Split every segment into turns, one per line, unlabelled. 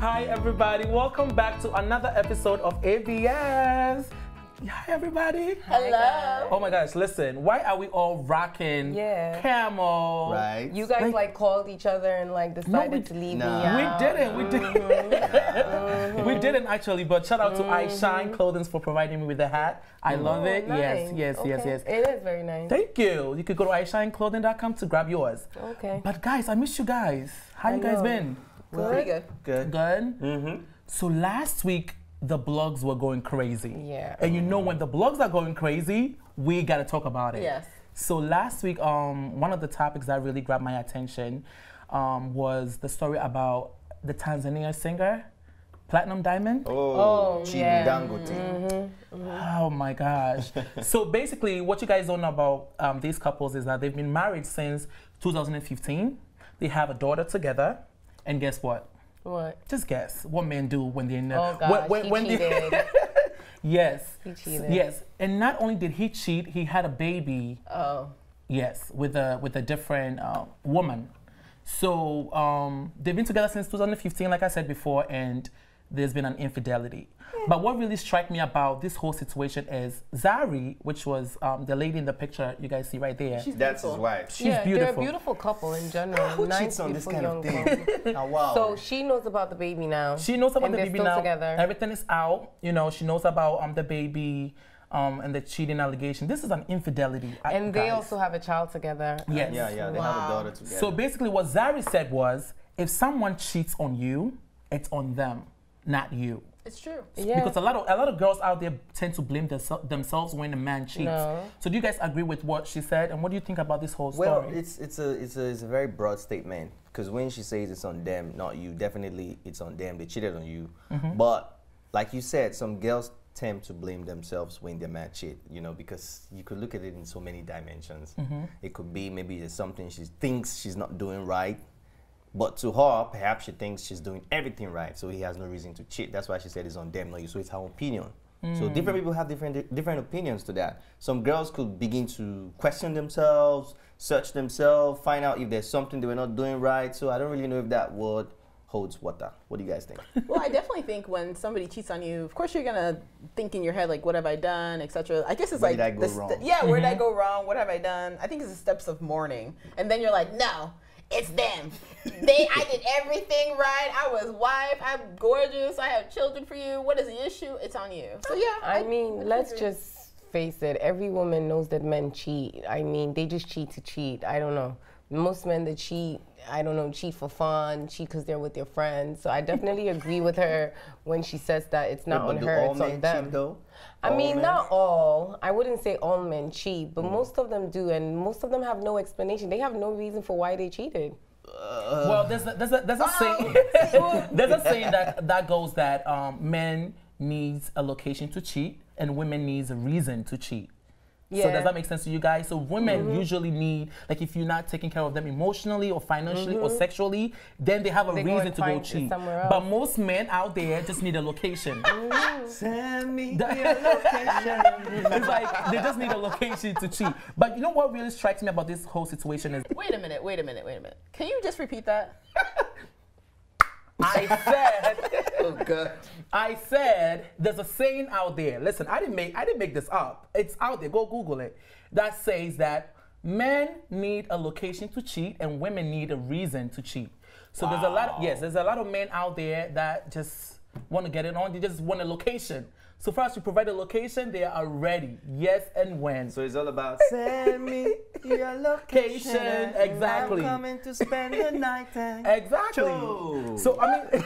Hi everybody, welcome back to another episode of ABS. Hi everybody.
Hello.
Oh my gosh, listen, why are we all rocking camel?
Right.
You guys like called each other and like decided to leave me out.
We didn't. We didn't actually, but shout out to I Shine Clothing for providing me with the hat. I love it.
Nice.
Yes.
It is very nice.
Thank you. You could go to ishineclothing.com to grab yours.
Okay.
But guys, I miss you guys. How you guys been?
Pretty good.
Good. Mm-hmm. So last week, the blogs were going crazy.
Yeah.
And you know when the blogs are going crazy, we got to talk about it.
Yes.
So last week, one of the topics that really grabbed my attention was the story about the Tanzania singer, Platinum Diamond.
Oh,
yeah.
Dangote.
Oh my gosh. So basically, what you guys don't know about these couples is that they've been married since 2015. They have a daughter together. And guess what?
What?
Just guess what men do when they're in the...
Oh gosh, he cheated.
Yes.
He cheated.
Yes. And not only did he cheat, he had a baby.
Oh.
Yes, with a different woman. So they've been together since 2015, like I said before, and there's been an infidelity. But what really struck me about this whole situation is Zari, which was the lady in the picture you guys see right there.
That's his wife.
She's beautiful.
They're a beautiful couple in general.
Who
Nice,
cheats on this kind of
beautiful
thing? Oh, wow.
So she knows about the baby now.
She knows about
and
the
they're
baby
still
now.
Together.
Everything is out. You know, she knows about the baby and the cheating allegation. This is an infidelity.
And they
guys.
also have a child together.
Yes.
Yeah, they have a daughter together.
So basically what Zari said was, if someone cheats on you, it's on them, not you.
It's true.
Yeah.
Because a lot of girls out there tend to blame themselves when a man cheats.
No.
So do you guys agree with what she said? And what do you think about this whole story?
Well, it's a very broad statement, because when she says it's on them, not you, definitely it's on them. They cheated on you. But like you said, some girls tend to blame themselves when their man cheat, you know, because you could look at it in so many dimensions. It could be maybe there's something she thinks she's not doing right, but to her, perhaps she thinks she's doing everything right, so he has no reason to cheat. That's why she said it's on them, not you. So it's her opinion. So different people have different opinions to that. Some girls could begin to question themselves, search themselves, find out if there's something they were not doing right. So I don't really know if that word holds water. What do you guys think?
Well, I definitely think when somebody cheats on you, of course you're gonna think in your head like, what have I done, etc. I guess it's
Where
like,
did I go wrong?
where did I go wrong? What have I done? I think it's the steps of mourning, and then you're like, no, it's them. I did everything right. I was wife. I'm gorgeous. I have children for you. What is the issue? It's on you. So yeah.
I mean, let's just face it. Every woman knows that men cheat. I mean, they just cheat to cheat. I don't know. Most men that cheat, I don't know, cheat for fun, cheat because they're with their friends. So I definitely agree with her when she says that it's not on her, it's on them.
Cheat, though?
I mean, not all. I wouldn't say all men cheat, but most of them do, and most of them have no explanation. They have no reason for why they cheated.
Well, there's a saying. There's a saying that goes that men needs a location to cheat and women needs a reason to cheat.
Yeah.
So does that make sense to you guys? So women usually need, like, if you're not taking care of them emotionally or financially or sexually, then they have a reason to go cheat. But most men out there just need a location.
Send me
your
location.
It's like they just need a location to cheat. But you know what really strikes me about this whole situation is...
Wait a minute. Can you just repeat that?
I said...
Oh God.
I said there's a saying out there. Listen, I didn't make this up. It's out there. Go Google it. That says that men need a location to cheat and women need a reason to cheat. So there's a lot of men out there that just want to get it on. They just want a location. So for us to provide a location, they are ready. Yes and when.
So it's all about send me your location.
Exactly.
I'm coming to spend the night time.
Exactly.
Cho.
So I mean,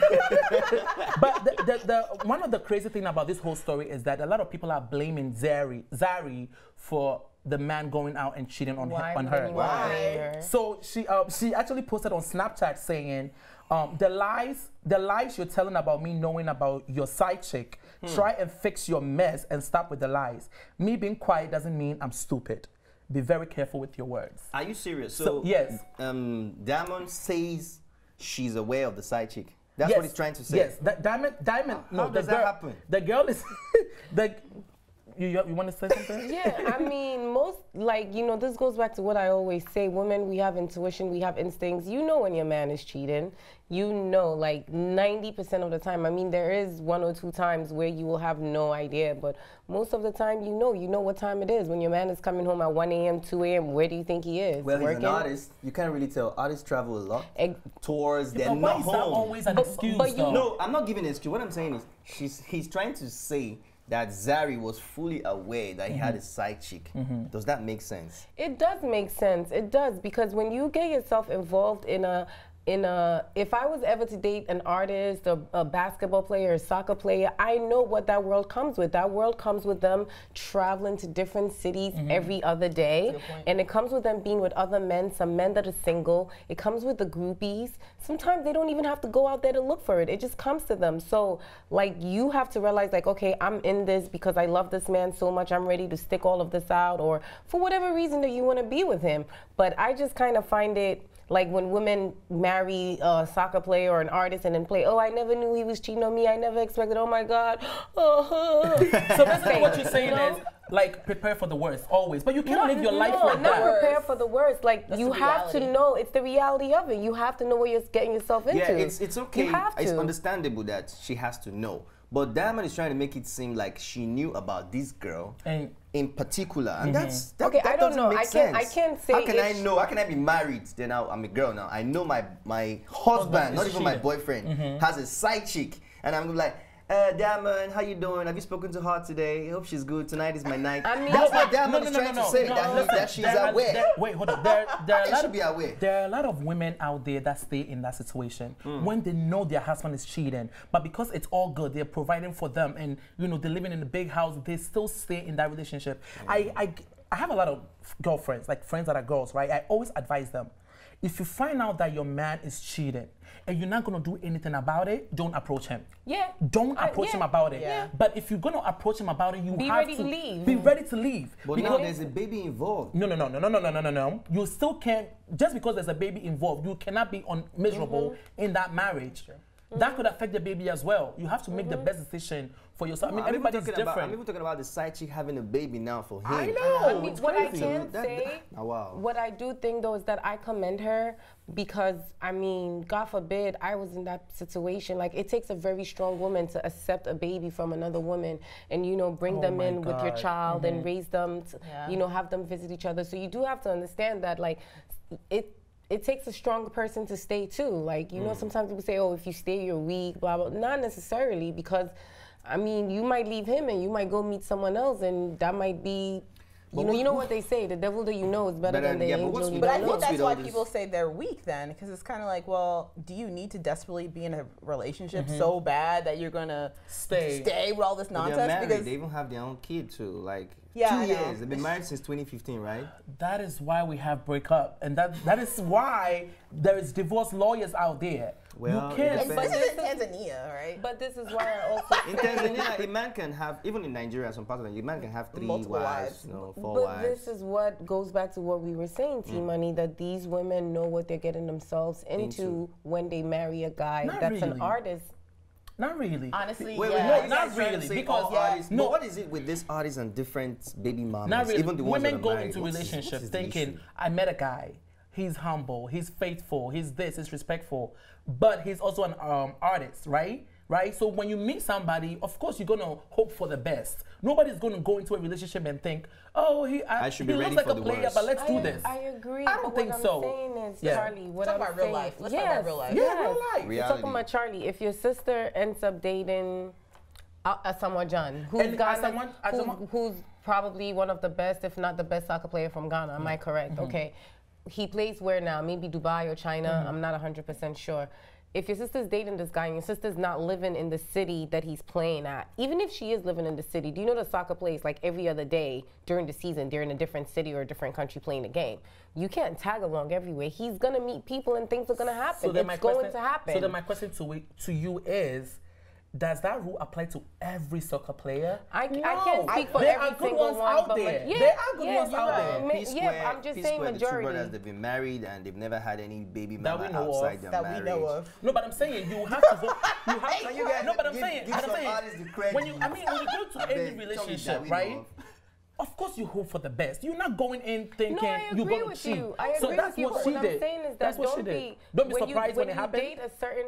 but the one of the crazy thing about this whole story is that a lot of people are blaming Zari for the man going out and cheating on her.
Why?
So she actually posted on Snapchat saying, the lies you're telling about me knowing about your side chick, try and fix your mess and stop with the lies. Me being quiet doesn't mean I'm stupid. Be very careful with your words.
Are you serious?
So yes.
Diamond says she's aware of the side chick. That's what he's trying to say.
Yes, Diamond.
How
No,
does that happen?
The girl is you want to say something?
Yeah, I mean, most, like, you know, this goes back to what I always say. Women, we have intuition, we have instincts. You know when your man is cheating. You know, like 90% of the time. I mean, there is 1 or 2 times where you will have no idea, but most of the time, you know what time it is. When your man is coming home at 1 a.m., 2 a.m., where do you think he is?
Well,
Working?
he's an artist. You can't really tell. Artists travel a lot. Tours, they're
But
not
why is that
home.
always an
But-
excuse,
but you-
though?
No, I'm not giving an excuse. What I'm saying is, he's trying to say that Zari was fully aware that he had a side chick. Does that make sense?
It does make sense. It does, because when you get yourself involved in a, if I was ever to date an artist, a basketball player, a soccer player, I know what that world comes with. That world comes with them traveling to different cities every other day. And it comes with them being with other men, some men that are single. It comes with the groupies. Sometimes they don't even have to go out there to look for it. It just comes to them. So, like, you have to realize, like, okay, I'm in this because I love this man so much. I'm ready to stick all of this out, or for whatever reason that you want to be with him. But I just kind of find it, like, when women marry a soccer player or an artist and then play, oh, I never knew he was cheating on me. I never expected, oh my God.
So basically what you're saying is, like, prepare for the worst, always. But you can't live your life like
not
that.
prepare for the worst. Like,
That's
you
the
have to
reality.
know, it's the reality of it. You have to know what you're getting yourself into.
Yeah, it's okay.
You have
It's
to.
understandable that she has to know. But Diamond is trying to make it seem like she knew about this girl
And
in particular, and that
Okay, I don't
doesn't
know.
make
I
sense.
can't say
How can I
if-
know? How can I be married? Then I'm a girl now. I know my husband,
is
not even my
cheating.
boyfriend, has a side chick, and I'm like, Diamond, how you doing? Have you spoken to her today? I hope she's good. Tonight is my night.
I mean-
That's what Diamond is trying to say.
listen,
That she's
there are-
aware.
wait, hold on. There are a
They
lot
should
of,
be aware.
there are a lot of women out there that stay in that situation when they know their husband is cheating, but because it's all good, they're providing for them, and you know they're living in a big house, they still stay in that relationship. I have a lot of girlfriends, like friends that are girls, right? I always advise them, if you find out that your man is cheating and you're not gonna do anything about it, don't approach him.
Yeah.
Don't approach him about it.
Yeah.
But if you're gonna approach him about it, you
Be
have
ready
to
to leave.
be ready to leave.
But now there's a baby involved.
No. You still can't, just because there's a baby involved, you cannot be miserable in that marriage. That could affect the baby as well. You have to make the best decision for yourself. I mean, everybody's different.
I'm even talking about the side chick having a baby now for him.
I know.
I mean,
It's
what I
crazy.
can say,
Wow.
what I do think though is that I commend her, because I mean, God forbid I was in that situation. Like, it takes a very strong woman to accept a baby from another woman and, you know, bring
Oh
them
my
in with your
God.
child and raise them, to,
Yeah.
you know, have them visit each other. So you do have to understand that, like, it takes a strong person to stay too. Like, you know, sometimes people say, oh, if you stay, you're weak, blah, blah. Not necessarily, because, I mean, you might leave him and you might go meet someone else, and that might be, you know what they say, the devil that you know is better than the
yeah, but
angel
what's
you
with-
But I
don't
think
What's
know.
that's
with
why
all this-
people say they're weak then, because it's kind of like, well, do you need to desperately be in a relationship so bad that you're gonna stay with all this
They're
nonsense?
married.
Because
They even have their own kid too. Like
Yeah,
2
I know.
years. They've been married since 2015, right?
That is why we have breakup, and that is why there is divorce lawyers out there.
Well,
you
it
can't.
depends.
this is in Tanzania, right?
But this is why I also
In Tanzania, a man can have, even in Nigeria, some parts of Nigeria, a man can have 3
Multiple
wives,
wives.
you know, 4
But
wives.
this is what goes back to what we were saying, T-Money, that these women know what they're getting themselves into when they marry a guy
Not
that's an
really.
artist.
Not really.
Honestly,
Wait,
yeah.
no,
not
not
really,
really. Say
because-
all
yeah.
artists.
No.
But what is it with this artists and different baby mamas?
Not really.
Even the ones
Women
that
go
are married,
into
what
relationships
is the
thinking,
issue?
I met a guy. He's humble. He's faithful. He's this. He's respectful. But he's also an artist, right? Right. So when you meet somebody, of course you're gonna hope for the best. Nobody's gonna go into a relationship and think, oh,
I should be
he
ready
looks like
for
a
the
player,
worst.
but let's do this.
I agree.
I don't
but
think
what
so.
I'm saying is,
Yeah.
Charlie, what
Talk
I'm
about real
saying,
life. Let's talk
yes,
about real life.
Yeah,
yes.
real life.
We're
Reality.
talking about Charlie. If your sister ends up dating Asamoah Gyan, who's
And
Ghana,
Asamoah-
who's probably one of the best, if not the best soccer player from Ghana, am I correct?
Mm-hmm.
Okay. He plays where now? Maybe Dubai or China.
Mm-hmm.
I'm not 100% sure. If your sister's dating this guy and your sister's not living in the city that he's playing at, even if she is living in the city, do you know the soccer plays like every other day during the season, they're in a different city or a different country playing a game. You can't tag along everywhere. He's gonna meet people and things are gonna happen.
then
It's going to happen.
So then my question to you is, does that rule apply to every soccer player?
I can't speak for
there
every
are good
single
ones
one,
out
but
there.
yeah,
There are good
yeah,
ones
you're
out
right.
there.
Yeah, I'm just saying
The two
majority.
brothers, they've been married and they've never had any baby
That
mama
we know of.
outside their
That
marriage.
we know of.
No, but I'm saying you have to go. You have
So
to.
you guys
No, but I'm
give-
saying.
give
I'm
some
saying.
artists the credit.
When you, I mean, when you go to
I
any
beg, tell me that
relationship,
we
right?
know of.
of course you hope for the best. You're not going in thinking
No, I
you're
agree
going to
with
cheat.
you. I agree
So that's
with you.
what
But
she
what
did.
I'm saying is that
That's what she Don't be surprised when it happens.
Date a certain.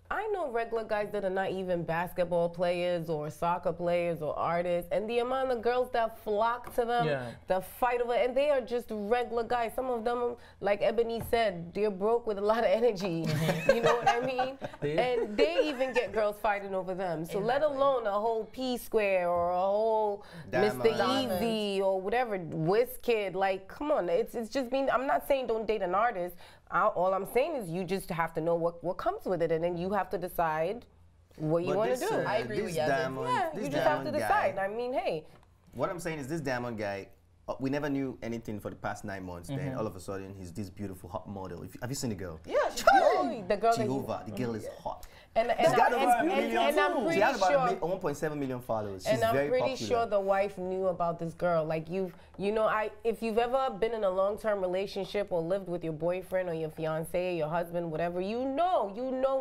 I know regular guys that are not even basketball players or soccer players or artists, and the amount of girls that flock to them, that fight over, and they are just regular guys. Some of them, like Ebony said, they're broke with a lot of energy. You know what I mean? And they even get girls fighting over them. So let alone a whole P Square or a whole Mr. Easy or whatever, Wizkid. Like, come on, it's just being. I'm not saying don't date an artist. All I'm saying is you just have to know what comes with it, and then you have to decide what you want to do.
I agree with you.
Yeah, you just have to decide. I mean, hey.
What I'm saying is this Diamond guy, we never knew anything for the past 9 months. Then all of a sudden, he's this beautiful hot model. Have you seen the girl?
Yeah, she's beautiful.
The girl
Jehovah, the girl is hot.
And I'm
She has about
pretty sure
1.7 million followers. She's
and I'm
very
pretty
popular.
sure the wife knew about this girl. Like if you've ever been in a long-term relationship or lived with your boyfriend or your fiance, your husband, whatever, you know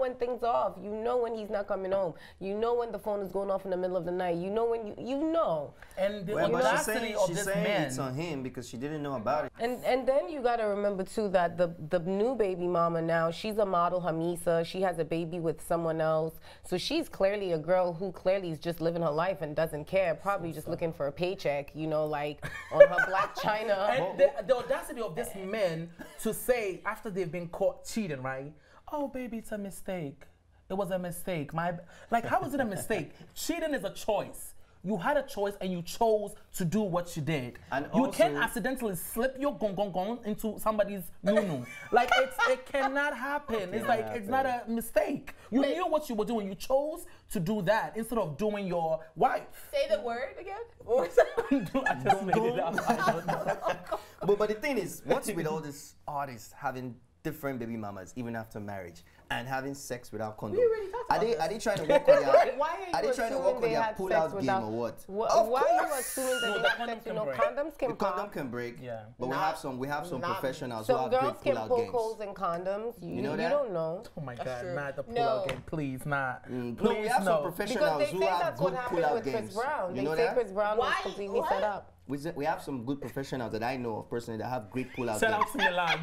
when things are off. You know when he's not coming home. You know when the phone is going off in the middle of the night. You know when you know.
And the
But
audacity of
she's
this
saying
man.
it's on him because she didn't know about it.
And then you got to remember too that the new baby mama now, she's a model, Hamisa. She has a baby with someone else. So she's clearly a girl who clearly is just living her life and doesn't care. Probably just looking for a paycheck, like on her black china.
And the audacity of this men to say after they've been caught cheating, right? Oh, baby, it's a mistake. It was a mistake. How is it a mistake? Cheating is a choice. You had a choice and you chose to do what you did. And you can't accidentally slip your gong into somebody's nunu. It cannot happen. It's not a mistake. You knew what you were doing. You chose to do that instead of doing your wife.
Say the word again. What was that?
I just made it up. I don't know.
But the thing is, what's with all these artists having different baby mamas even after marriage and having sex without condom?
We already talked about this.
Are they trying to work on their
Are they
trying to work on their pull-out game or what?
Why are you assuming that they have sex? Condoms can
the
pop.
condom can break.
Yeah.
But we have some professionals
Some
who have
girls
great
can
pull-out
poke
games.
holes in condoms. You
know that?
You don't know.
Oh my God,
true.
not the pull-out game. Please, not.
No,
Please,
we have some
Because
professionals
they
who
say
have
that's what
good
happened
pull-out
with Chris
games.
Brown.
You
They
know
say
that?
Chris Brown was
Why?
completely
What?
set up.
We have some good professionals that I know of personally that have great pull-out
Shout
games.
out to Milan.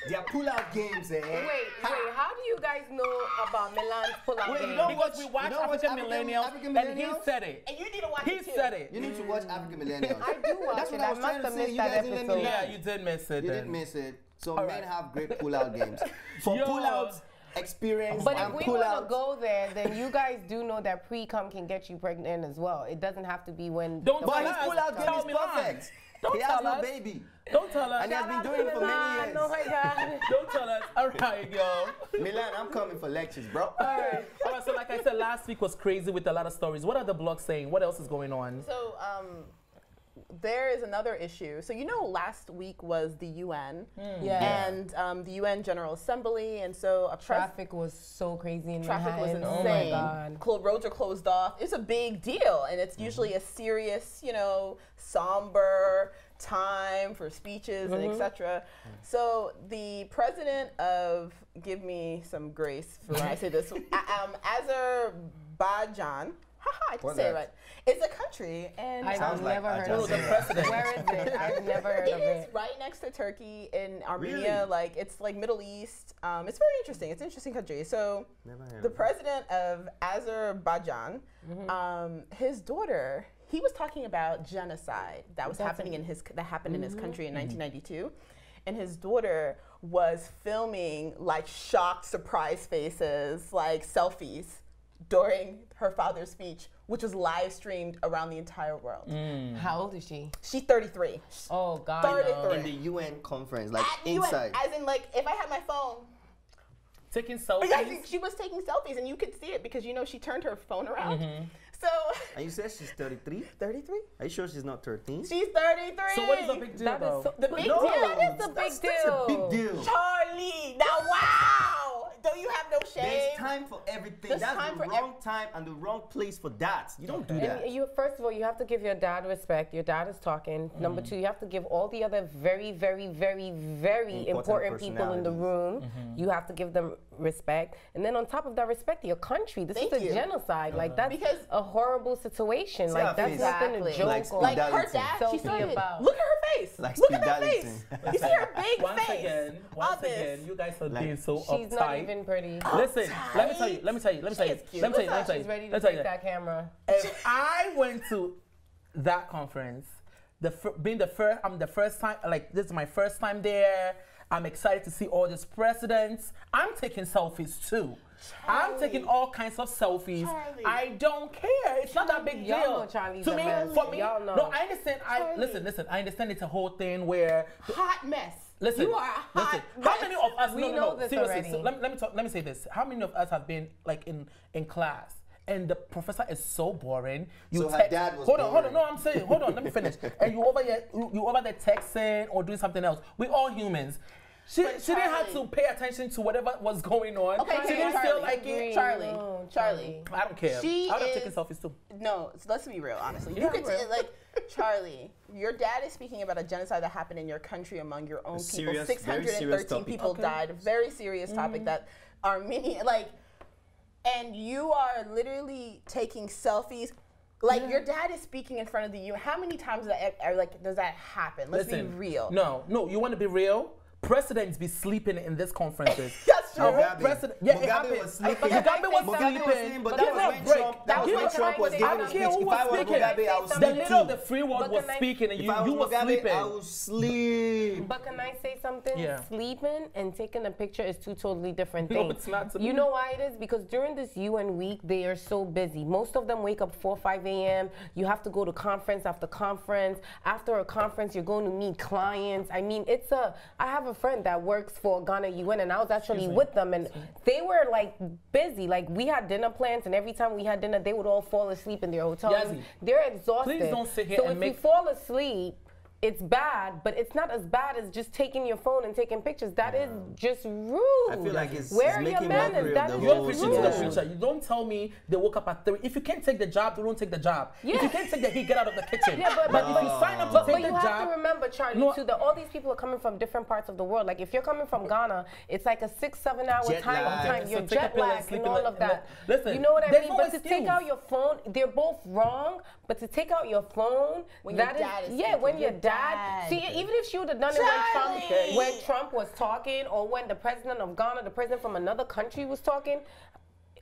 Their pull-out games, eh?
Wait, how do you guys know about Milan's pull-out
Wait,
game?
you don't
Because we watch African Millennials, and he said it.
And you need to watch
He
it too.
said it.
You need to watch African Millennials.
I do watch
That's
it.
what I
I
was
must
trying to
have
say.
missed
You
that
guys didn't let me
episode.
Yeah, you did miss it.
You
then.
didn't miss it. So
All
men
right.
have great pull-out games. For
Yo.
pull-outs, experience
But if
and
we
pull
want to
out.
go there, then you guys do know that pre-cum can get you pregnant as well. It doesn't have to be when.
Don't
the
tell
But his
us.
pull-out game
Tell
is
me lies.
perfect.
Don't
He has
tell
no
us.
baby.
Don't tell us.
And he has been doing it for many years.
Oh my God.
Don't tell us. All right, yo.
Milan, I'm coming for lectures, bro.
All right. So like I said, last week was crazy with a lot of stories. What are the blogs saying? What else is going on?
So there is another issue. So last week was the UN
Yeah.
and the UN General Assembly, and so
Traffic was so crazy in
traffic was
Manhattan.
insane.
Oh my God.
Roads are closed off. It's a big deal, and it's usually a serious, somber time for speeches and etc. So the president of, give me some grace for when I say this, Azerbaijan. I didn't say it right. It's a country, and
I've never heard
Oh,
of
the
it.
president.
Where is it? I've never heard
it
of
is
it.
right next to Turkey in Armenia.
Really?
It's like Middle East. It's very interesting. It's an interesting country. So the president of Azerbaijan, his daughter, he was talking about genocide that was happening in his country in 1992, and his daughter was filming shocked, surprised faces, selfies during her father's speech, which was live streamed around the entire world.
How old is she?
She's 33.
Oh God.
33.
In the UN conference,
At
inside.
UN, as in if I had my phone.
Taking selfies.
Yeah, she was taking selfies, and you could see it because she turned her phone around. So.
And you said she's 33?
33?
Are you sure she's not 13?
She's 33.
So what is the big deal,
That is
though?
so,
The big
No,
deal.
that is a big deal.
Big deal.
Charlie, now wow! Don't you have no shame?
There's time for everything.
There's
That's
time
the
for
wrong time and the wrong place for that. You don't do that.
And you, first of all, you have to give your dad respect. Your dad is talking. Number two, you have to give all the other very, very, very, very important people in the room. You have to give them respect. And then on top of that, respect your country. This is a genocide. Like, that's a horrible situation. Like, that's nothing to joke
like her dad, she started, look at her face. Look at her face. You see her big face.
Once again, you guys are being so uptight.
She's not even pretty.
Listen, let me tell you.
She's ready to break that camera.
If I went to that conference, I'm the first time, like, this is my first time there. I'm excited to see all these presidents. I'm taking selfies too. I'm taking all kinds of selfies. I don't care. It's not that big deal.
Y'all know Charlie's
to me, for me,
y'all know.
no, I understand. Listen. I understand it's a whole thing where
hot mess.
Listen,
you are a hot mess.
How many of us?
We know this
seriously.
already.
So let me say this. How many of us have been like in class? And the professor is so boring.
So her dad was boring.
Hold on. No, I'm saying, hold on. Let me finish. And you over there texting or doing something else. We all humans. She didn't have to pay attention to whatever was going on.
Okay,
she didn't feel like it.
Charlie.
I don't care. I would have taken selfies too.
No, let's be real, honestly. You could like Charlie. Your dad is speaking about a genocide that happened in your country among your own people. 613 people died. Very serious topic that Armenian and you are literally taking selfies. Like your dad is speaking in front of the UN. How many times does that happen? Let's be real.
No. You want to be real? Presidents be sleeping in these conferences.
That's true.
Mugabe was sleeping. But that was when Trump was giving a speech. If I were Mugabe, I would sleep
the leader of the free world was speaking and you were sleeping.
I would sleep.
But can I say something?
Yeah.
Sleeping and taking a picture is two totally different things.
No, it's not to me.
You know why it is? Because during this UN week, they are so busy. Most of them wake up 4 or 5 a.m. You have to go to conference after conference. After a conference, you're going to meet clients. I mean, I have a friend that works for Ghana UN, and I was actually with them, and they were like busy. Like, we had dinner plans, and every time we had dinner, they would all fall asleep in their hotel rooms. They're exhausted.
Please don't sit here
so
and
if you fall asleep, it's bad, but it's not as bad as just taking your phone and taking pictures. That is just rude.
I feel like it's
Where
making
your manners? That is
You're preaching to the
rude.
preacher. You don't tell me they woke up at 3. If you can't take the job, you don't take the job.
Yeah.
If you can't take the heat, get out of the kitchen.
Yeah, but
if you sign up to take the
you have
job,
to remember, Charlie, too, that all these people are coming from different parts of the world. Like, if you're coming from Ghana, it's like a 6-7 hour time. You're jet lagged and all of that.
Listen,
you know what I mean? But to
excuse.
take out your phone, they're both wrong. But to take out your phone,
when your dad is
when your dad. See, even if she would have done it when Trump was talking, or when the president of Ghana, the president from another country was talking.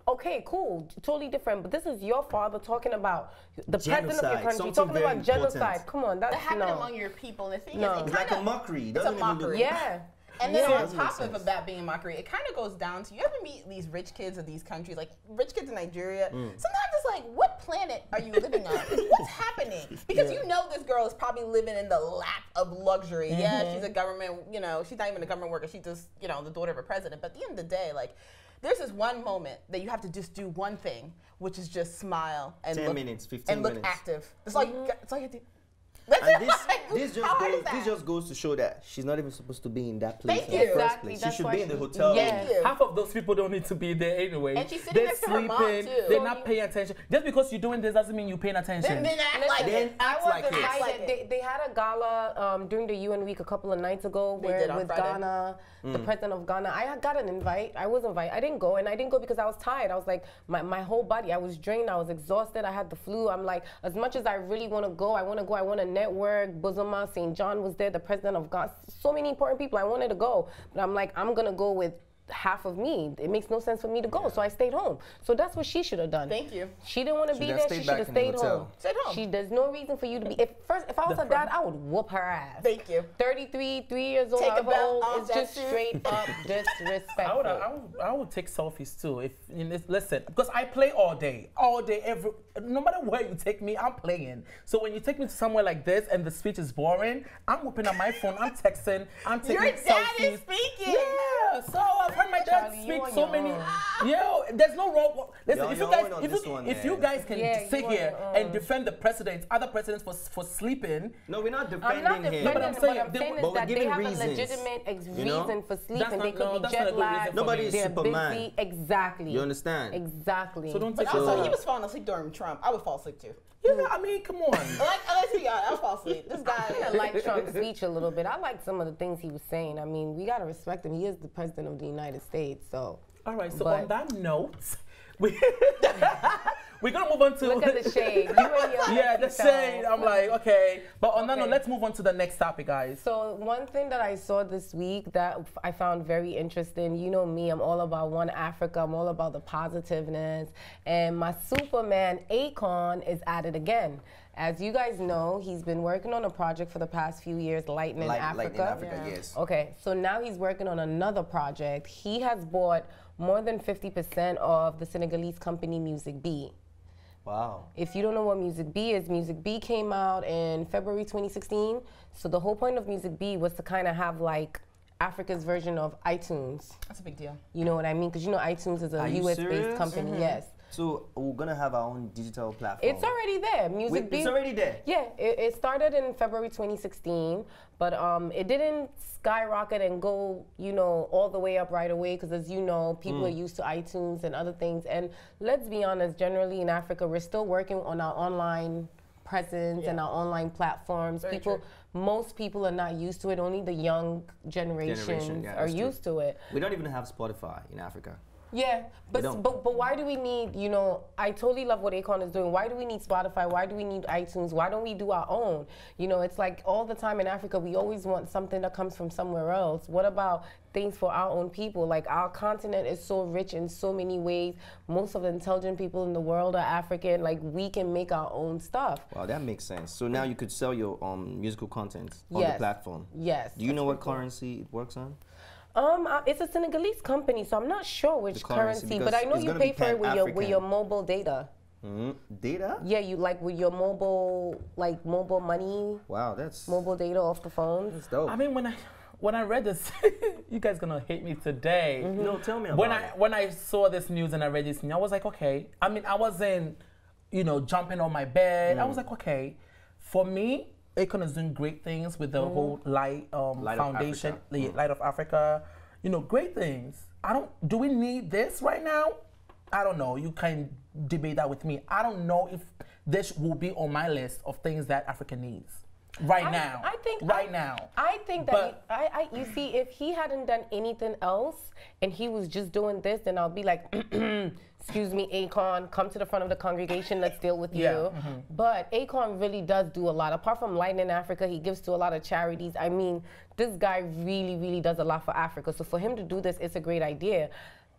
Okay, cool, totally different. But this is your father talking about the president of your country, talking about genocide. Come on,
that happened among your people. And the thing is,
it's like a mockery.
It's a mockery.
Yeah.
And then on top of that being mockery, it kind of goes down to, you ever meet these rich kids of these countries, like rich kids in Nigeria? Sometimes it's like, what planet are you living on? What's happening? Because you know this girl is probably living in the lap of luxury. Yeah, she's a government, she's not even a government worker. She's just, the daughter of a president. But at the end of the day, like, there's this one moment that you have to just do one thing, which is just smile and
10
look,
minutes, 15
and look
minutes.
active. It's like, it's all you do.
And this just goes to show that she's not even supposed to be in that place in the first place. She should be in the hotel.
Half of those people don't need to be there anyway.
And she's sitting next to her mom too.
They're not paying attention. Just because you're doing this doesn't mean you're paying attention.
Then act like it.
They had a gala during the UN week a couple of nights ago with Ghana, the president of Ghana. I got an invite. I was invited. I didn't go, and I didn't go because I was tired. I was like, my whole body, I was drained. I was exhausted. I had the flu. I'm like, as much as I really want to go, I want to network. Buzoma, St. John was there, the president of Ghana, so many important people. I wanted to go, but I'm like, I'm gonna go with half of me. It makes no sense for me to go, so I stayed home. So that's what she should have done.
Thank you.
She didn't want to be there. She should have stayed home. There's no reason for you to be. If I was her dad, I would whoop her ass.
Thank you.
33, 3 years old.
Take a belt off.
It's just straight up disrespectful.
I would take selfies too. Listen, because I play all day, no matter where you take me, I'm playing. So when you take me to somewhere like this and the speech is boring, I'm whipping up my phone, I'm texting, I'm taking selfies.
Your dad is speaking.
Yeah. So I've heard my
Charlie, you
speaks
on
so
your
many.
own.
Yo, there's no wrong. Listen,
Yo,
if
you're
you guys,
on
if
this
you,
one,
if you
man.
guys can
Yeah,
sit
you on
here
your
and
own.
defend the presidents, other presidents for sleeping.
No, we're not
I'm
defending
not
him.
defending
No, but I'm
them,
saying
but I'm
they-
saying
but
is
we're
that they
giving
have
reasons,
a legitimate
you know?
reason for sleeping. They
no,
could be
that's not a
jet
good reason
lagged.
for
Nobody
me.
is
They're
Superman.
busy. Exactly.
You understand?
Exactly.
So don't
But
take
also,
it.
he was falling asleep during Trump. I would fall asleep too.
Yeah, I mean, come on.
I like to be honest. I would fall asleep. This guy.
I like Trump's speech a little bit. I like some of the things he was saying. I mean, we gotta respect him. He is the president of the United States, so.
All right. So
But-
on that note, we're gonna move on to.
Look at the shade. You and your
Yeah, the
sexy
shade.
self.
I'm like, okay. But on that
Okay.
note, let's move on to the next topic, guys.
So one thing that I saw this week that I found very interesting, you know me, I'm all about One Africa, I'm all about the positiveness, and my Superman Akon is at it again. As you guys know, he's been working on a project for the past few years, Lightning Africa.
Lightning Africa, yes.
Okay, so now he's working on another project. He has bought more than 50% of the Senegalese company Music B.
Wow.
If you don't know what Music B is, Music B came out in February 2016. So the whole point of Music B was to kind of have like Africa's version of iTunes.
That's a big deal.
You know what I mean? Because you know iTunes is a
Are you
US-based
serious?
company, yes.
So we're gonna have our own digital platform.
It's already there. Music B.
It's already there.
Yeah, it started in February 2016, but it didn't skyrocket and go, you know, all the way up right away because, as you know, people are used to iTunes and other things. And let's be honest, generally in Africa, we're still working on our online presence and our online platforms.
Very
People,
true.
most people are not used to it. Only the young generations
yeah,
are
that's true.
used to it.
We don't even have Spotify in Africa.
Yeah, but
don't.
but why do we need, you know, I totally love what Akon is doing. Why do we need Spotify? Why do we need iTunes? Why don't we do our own? You know, it's like all the time in Africa, we always want something that comes from somewhere else. What about things for our own people? Like our continent is so rich in so many ways. Most of the intelligent people in the world are African. Like we can make our own stuff.
Wow, that makes sense. So now you could sell your musical content on
Yes.
the platform.
Yes.
Do you know what currency it works on?
It's a Senegalese company, so I'm not sure which
The currency,
currency, but
because
I know
it's
you
gonna
pay
be
for it with
Pan-African.
your mobile data.
Data?
Yeah, you like with your mobile, like mobile money,
Wow, that's
mobile data off the phone.
that's dope.
I mean, when I read this, you guys gonna hate me today.
No, tell me about
When
it.
when I saw this news and I read this news, I was like, okay. I mean, I wasn't, you know, jumping on my bed. I was like, okay. For me, Akon is doing great things with the whole Light
Light of
Foundation,
Africa.
the Light of Africa. You know, great things. Do we need this right now? I don't know. You can debate that with me. I don't know if this will be on my list of things that Africa needs now.
I think
now.
I think
But-
that you see, if he hadn't done anything else and he was just doing this, then I'll be like, excuse me, Akon, come to the front of the congregation. Let's deal with you.
Yeah,
But Akon really does do a lot. Apart from Lightning Africa, he gives to a lot of charities. I mean, this guy really, really does a lot for Africa. So for him to do this, it's a great idea.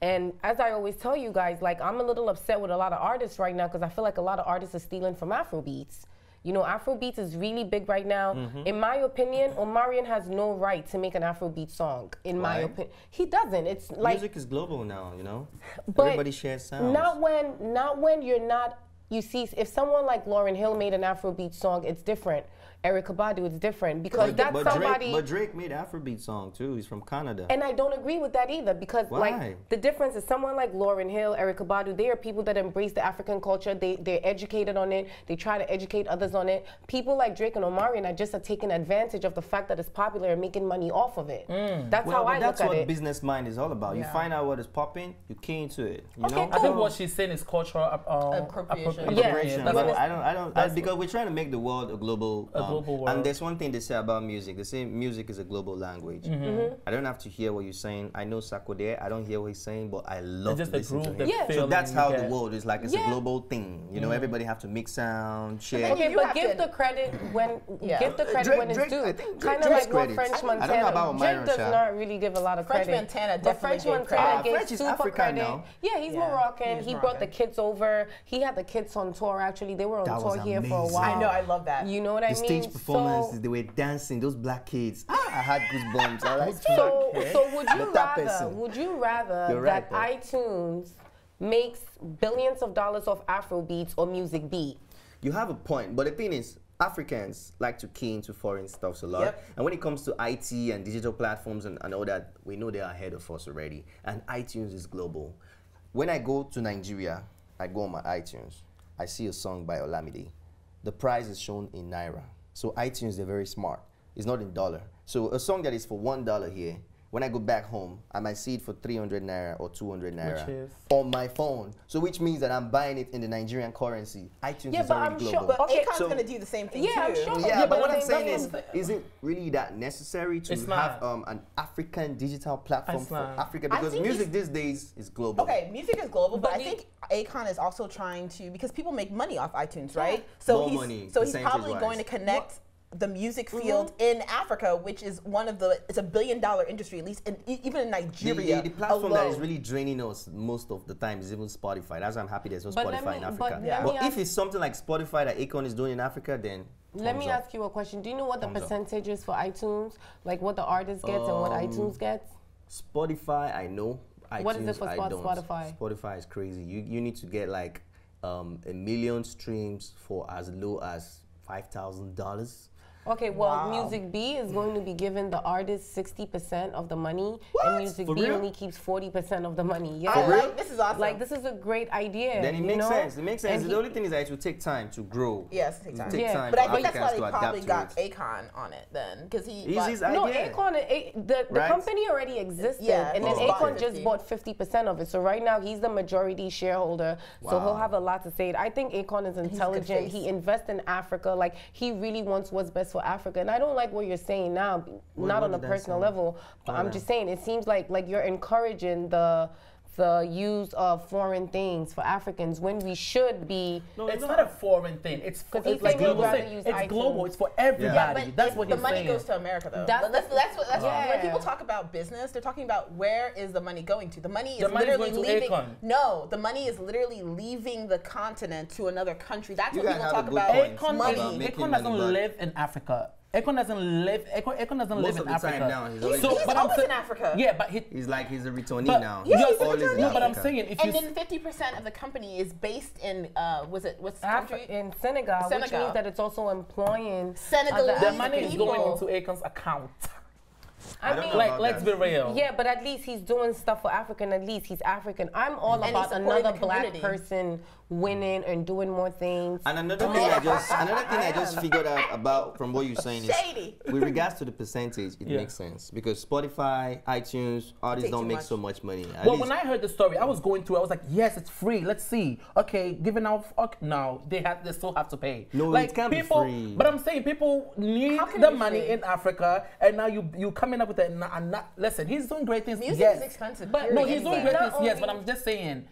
And as I always tell you guys, like I'm a little upset with a lot of artists right now because I feel like a lot of artists are stealing from Afrobeats. You know, Afrobeats is really big right now. In my opinion, Omarion has no right to make an Afrobeat song. In my
Why?
opinion, he doesn't. It's like,
Music is global now, you know?
but
Everybody shares sounds.
not when you're not. You see, if someone like Lauryn Hill made an Afrobeat song, it's different. Erykah Badu, it's different because that's somebody.
But Drake made an Afrobeat song too. He's from Canada.
And I don't agree with that either because
Why?
like the difference is someone like Lauryn Hill, Erykah Badu, they are people that embrace the African culture. They're educated on it. They try to educate others on it. People like Drake and Omarion are just taking advantage of the fact that it's popular and making money off of it. That's how I
that's
look
what
at it.
business mind is all about. You
Yeah.
find out what is popping, you key into it. You
Okay,
know?
I think
cool.
what she's saying is cultural
Appropriation.
Yeah.
Appropriation.
That's
So
what-
I don't because we're trying to make the world a global
world.
And there's one thing they say about music. They say music is a global language. I don't have to hear what you're saying. I know Sakode, I don't hear what he's saying, but I love
It's just
to
the
listen
groove,
to
the
him.
Yeah.
feeling
So that's
you
how the
get.
world is like. It's
Yeah.
a global thing. You know, everybody have to mix sound, share.
then
Okay,
you
but
have
give
to-
the credit when
Yeah.
give the credit
Drake-
when it's
Drake-
due.
I think
Kind of
Drake's
like what
credit.
French
I don't know
Montana.
about
Drake
Myron
does
Shah.
not really give a lot of
French
credit.
Montana
But
definitely
French
gave
Montana
credit.
gave
French is
super
African
credit.
now.
Yeah, he's
Yeah,
Moroccan.
he is
He brought the
Moroccan.
kids over. He had the kids on tour. Actually, they were on
That
tour
was
here for a
amazing.
while.
I know, I love that.
You know what I
The
mean?
stage performances, they were dancing. Those black kids. I had goosebumps. I like
So would you
But that
rather?
person.
Would you rather
You're
that
right,
iTunes makes billions of dollars off Afrobeats or Music Beat?
You have a point, but the thing is, Africans like to key into foreign stuff a lot.
Yep.
And when it comes to IT and digital platforms and all that, we know they are ahead of us already. And iTunes is global. When I go to Nigeria, I go on my iTunes. I see a song by Olamide. The price is shown in Naira. So iTunes, they're very smart. It's not in dollar. So a song that is for $1 here, when I go back home, I might see it for 300 Naira or 200 Naira
Which is?
on my phone. So which means that I'm buying it in the Nigerian currency. iTunes
Yeah,
is
but
already
I'm
global.
sure.
But
Okay,
Akon's
so-
gonna do the same thing
Yeah,
too.
I'm sure.
Yeah, but what I'm
that's
saying is it really that necessary to
It's
have
not.
an African digital platform
It's
for
not.
Africa?
I
Because
think
music these days is global.
Okay, music is global, but
But
I
we-
think Akon is also trying to, because people make money off iTunes, right? So
More
he's
money,
so he's probably
percentage-wise.
going to connect the music field in Africa, which is it's $1 billion industry, at least even in Nigeria.
The platform that is
alone.
really draining us most of the time is even Spotify. That's why I'm happy there's no
But let
Spotify
me-
in
but
Africa.
let
But
me
if
ask-
it's something like Spotify that Akon is doing in Africa, then
Let
thumbs
me
up.
ask you a question. Do you know what the
Thumbs up.
percentage is for iTunes? Like what the artist gets and what iTunes gets?
Spotify, I know.
What is it
iTunes,
for
I don't.
Spotify?
Spotify is crazy. You need to get like 1 million streams for as low as $5,000.
Okay, well,
Wow.
Music B is going to be giving the artist 60% of the money,
What?
and Music
For
B
real?
only keeps 40% of the money. Yeah,
I like this is awesome.
like this is a great idea.
Then it
you
makes
know?
sense. It makes sense.
And
The only thing is that it will take time to grow.
Yes, it takes time.
It takes
Yeah.
time
But
for
I think that's why
Africans
they
to
probably
adapt
got
to it.
Akon on it then, because he.
He's
bought-
his
No,
idea.
Akon, the
Right?
company already existed,
Yeah,
and then
he
Akon
bought
just
50.
bought 50% of it. So right now he's the majority shareholder, so
Wow.
he'll have a lot to say. I think Akon is intelligent.
face.
He invests in Africa, like he really wants what's best for Africa. And I don't like what you're saying now, not
what
on a
did I
personal
say?
level, but I'm just saying it seems like you're encouraging the use of foreign things for Africans when we should be.
It's not a foreign thing. It's
'Cause he's
it's like
saying he'd
global.
rather
Thing.
use
It's
iTunes.
global. It's for everybody.
But
That's
if
what
the
he's
money
saying.
goes to America though.
That's
That's what when
Yeah.
people talk about business, they're talking about where is the money going to. The money is
The money's
literally
going to
leaving.
Akon.
No, the money is literally leaving the continent to another country. That's
You
what
guys
people
have a
talk
good
about.
point.
Akon,
Money.
is-
Making
Akon
money
doesn't
back.
live in Africa. Akon doesn't live. Akon doesn't live
Most
in
of the time
Africa.
now, he's always-
He's
but I'm
always
saying-
in Africa.
Yeah, but he.
He's like he's a returnee
But,
now.
Yeah, he's a
always in
returnee.
No, but I'm
Africa.
saying if you.
And then 50% of the company is based in what's country?
In Senegal, which
Senegal.
means that it's also employing
Senegalese
other
the money is
people.
going into Akon's account.
I
don't
mean,
know
Like,
about
let's
that.
be real.
yeah, but at least he's doing stuff for African. At least he's African. I'm all
And he's
about
supporting
another
the
black
community.
person winning and doing more things.
And another thing I just figured out about from what you're saying is
Shady.
with regards to the percentage, it
Yeah.
makes sense because Spotify, iTunes, artists
Take
don't
too
make
much.
so much money. At
Well,
least-
when I heard the story, I was going through. I was like, "Yes, it's free. Let's see. Okay, giving out. No, they still have to pay.
No, it
like
can't be
people.
free.
But I'm saying people need
How can
the
it be
money
free?
in Africa, and now you coming up with it. And not listen. He's doing great things.
Music
yes.
is expensive.
But-
No,
period,
he's doing
anyway.
great
Not
things. Yes, but
only-
I'm just saying,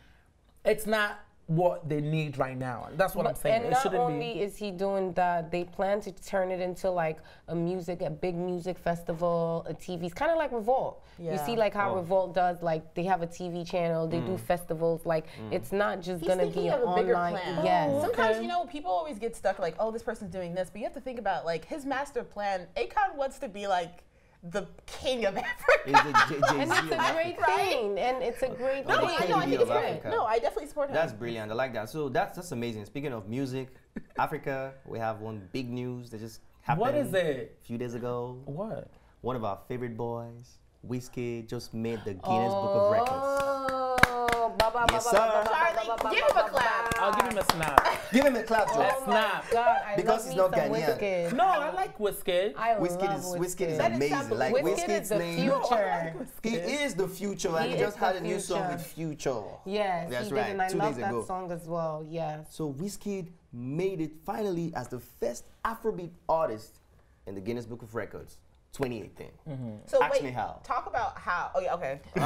it's not what they need right now. That's what I'm saying.
And
It
not
shouldn't
only
be.
is he doing that, they plan to turn it into like a big music festival, a TV. It's kind of like Revolt. You
Yeah.
see like how Revolt does, like they have a TV channel, they do festivals. Like it's not just
He's
gonna
thinking
be an
of a bigger
online.
plan.
Yes.
Sometimes, people always get stuck like, oh, this person's doing this, but you have to think about like his master plan. Akon wants to be like the king of Africa.
It's the
And
Jay-Z
it's
of
a great
Africa.
thing, and it's a great
No,
thing.
I know. I think
of
it's great.
Africa.
No, I definitely support him.
That's brilliant. I like that. So that's amazing. Speaking of music, Africa, we have one big news that just happened.
What is it?
A few days ago.
What?
One of our favorite boys, Wizkid, just made the Guinness Book of Records.
Oh,
Yes, sir.
Charlie, give him a clap.
I'll give him a snap.
Give him a clap, Joe.
Let's snap.
God, I
Because
love
he's
me
not
some
Ghanaian.
Wizkid.
No, I like Wizkid.
I
Wizkid
love
Wizkid is
That is
amazing.
something-
Like
Wizkid is
Wizkid's
the
name.
future.
He is the future, and
He
he just
is the
had a new song
future.
with Future.
Yes,
That's
he
right.
did, and I
2
love
days
that
ago.
song as well. Yes.
So Wizkid made it finally as the first Afrobeat artist in the Guinness Book of Records, 2018.
So
Ask
wait,
me how.
talk about how. Oh yeah, okay.
It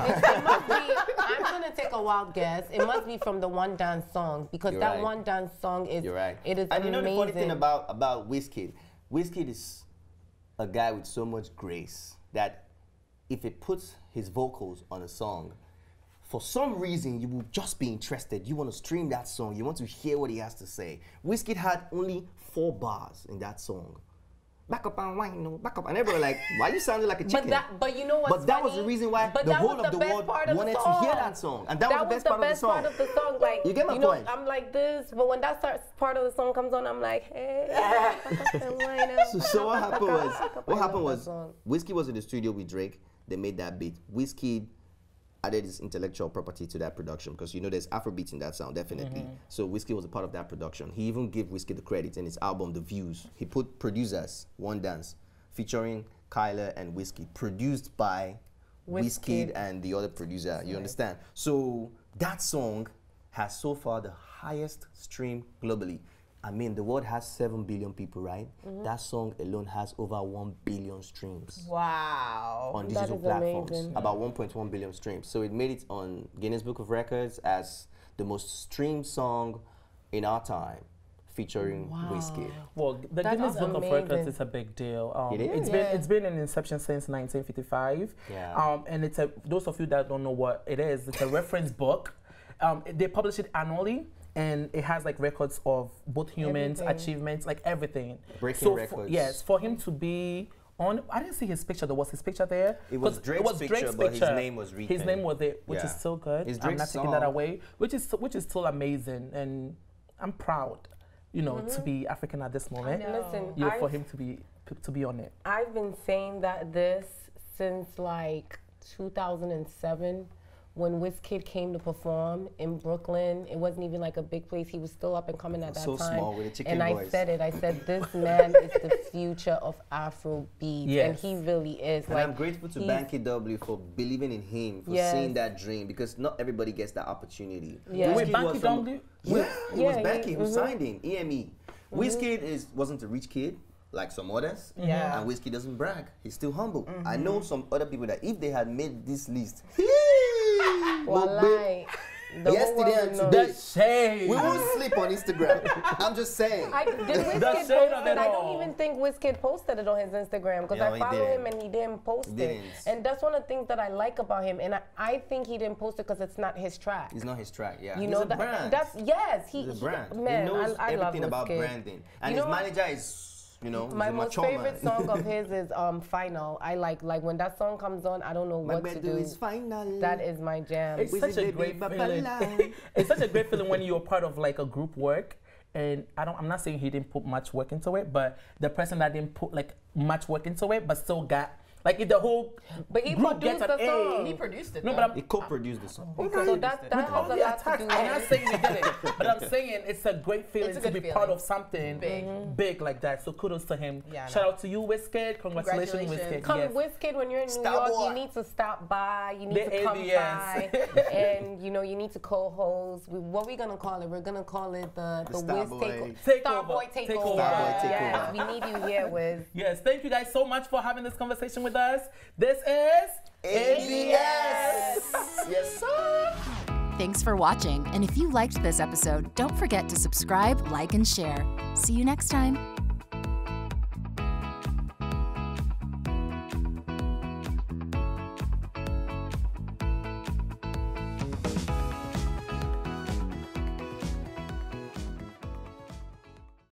must be, I'm gonna take a wild guess. It must be from the One Dance song because
You're
that
right.
One Dance song is.
You're right.
It is
and you know
amazing.
the funny thing about Wizkid? Wizkid is a guy with so much grace that if it puts his vocals on a song, for some reason you will just be interested. You want to stream that song. You want to hear what he has to say. Wizkid had only 4 bars in that song. back up and wine, no, back up. And everybody like, why you sounding like a chicken?
But you know what's
But that
funny?
was the reason why
But
the
that
whole
was
of the
best
world
part of the
wanted to
song.
hear that song. And that was the best part of the song.
Part of the song. Like,
You get my
know,
point?
I'm like this, but when that part of the song comes on, I'm like, hey.
So what happened was Wizkid was in the studio with Drake. They made that beat. Wizkid added his intellectual property to that production because you know there's Afrobeats in that sound, definitely. So Wizkid was a part of that production. He even gave Wizkid the credit in his album, The Views. He put producers, One Dance, featuring Kyler and Wizkid, produced by Wizkid and the other producer. You understand? So that song has so far the highest stream globally. I mean, the world has 7 billion people, right? That song alone has over 1 billion streams.
Wow.
On digital platforms,
amazing.
about 1.1 billion streams. So it made it on Guinness Book of Records as the most streamed song in our time, featuring Wizkid.
Well, the
That's
Guinness Book of
amazing.
Records is a big deal.
It is?
It's been in inception since 1955.
Yeah.
And it's those of you that don't know what it is, it's a reference book. They publish it annually. And it has like records of both humans, achievements, like everything.
Breaking records.
Yes, for him to be on, I didn't see his picture. There was his picture there.
It was Drake's picture, but his name was written.
His name was there, which is still good.
It's
I'm not
Drake's
taking that
song.
away, which is still amazing, and I'm proud, you know, to be African at this moment.
Listen,
You know, for him to be on it.
I've been saying that this since like 2007. When Wizkid came to perform in Brooklyn, it wasn't even like a big place. He was still up and coming at that
So
time.
small with the chicken
and I
voice.
said it. I said, this man is the future of Afrobeat.
Yes.
And he really is.
And
like,
I'm grateful to
he's-
Banky W for believing in him, for
Yes.
seeing that dream, because not everybody gets that opportunity.
Yeah.
Wait,
Wizkid was
Banky
from-
W?
Yeah, it was
Yeah,
Banky
he-
who signed him, EME. Wizkid wasn't a rich kid like some others.
Yeah.
And Wizkid doesn't brag. He's still humble. I know some other people that if they had made this list,
Wallahi, the whole
yesterday
world
and
knows.
today,
The shade.
we won't sleep on Instagram. I'm just saying.
Did Wizkid
The
post
shade
it?
of it
I
all.
don't even think Wizkid posted it on his Instagram because
No,
I
he
follow him
didn't.
and he didn't post
He
it.
didn't.
And that's one of the things that I like about him. And I think he didn't post it because it's not his track.
It's not his track, yeah.
You
He's
know
a brand.
that's yes.
He's a brand.
Man,
he knows
I love
everything about
Wizkid.
branding. And
You
his
know what?
manager is, you know,
My
he's a
most
mature
favorite
man.
song of his is Final. I like when that song comes on. I don't know what to do.
Is final.
That is my jam.
It's such a great feeling. It's such a great feeling when you're part of like a group work. And I'm not saying he didn't put much work into it, but the person that didn't put like much work into it, but still got like if the whole
But he
group
produced
gets
the
an A.
song.
He produced it.
No,
though.
but
He co-produced the song.
So that has
all
a
the
lot to
attacks,
do
I'm not
with
saying he did it, but I'm saying it's a great feeling
It's a
to
good
be part
feeling.
of something
Big.
big like that. So kudos to him.
Yeah, I
Shout
know.
out to you, Wizkid. Congratulations,
Congratulations.
Wizkid.
Come
Yes.
Wizkid, when you're in New
Star
York,
boy.
you need to stop by. You need
The
to come
aliens.
by, and you know you need to co-host. What we gonna call it? We're gonna call it the
Star
Wiz
Boy.
Star Boy
Takeover.
takeover.
Star Boy
Yes,
takeover.
we need you here, Wiz.
Yes, thank you guys so much for having this conversation with us. This is
ABS. Yes, sir.
Thanks for watching, and if you liked this episode, don't forget to subscribe, like, and share. See you next time.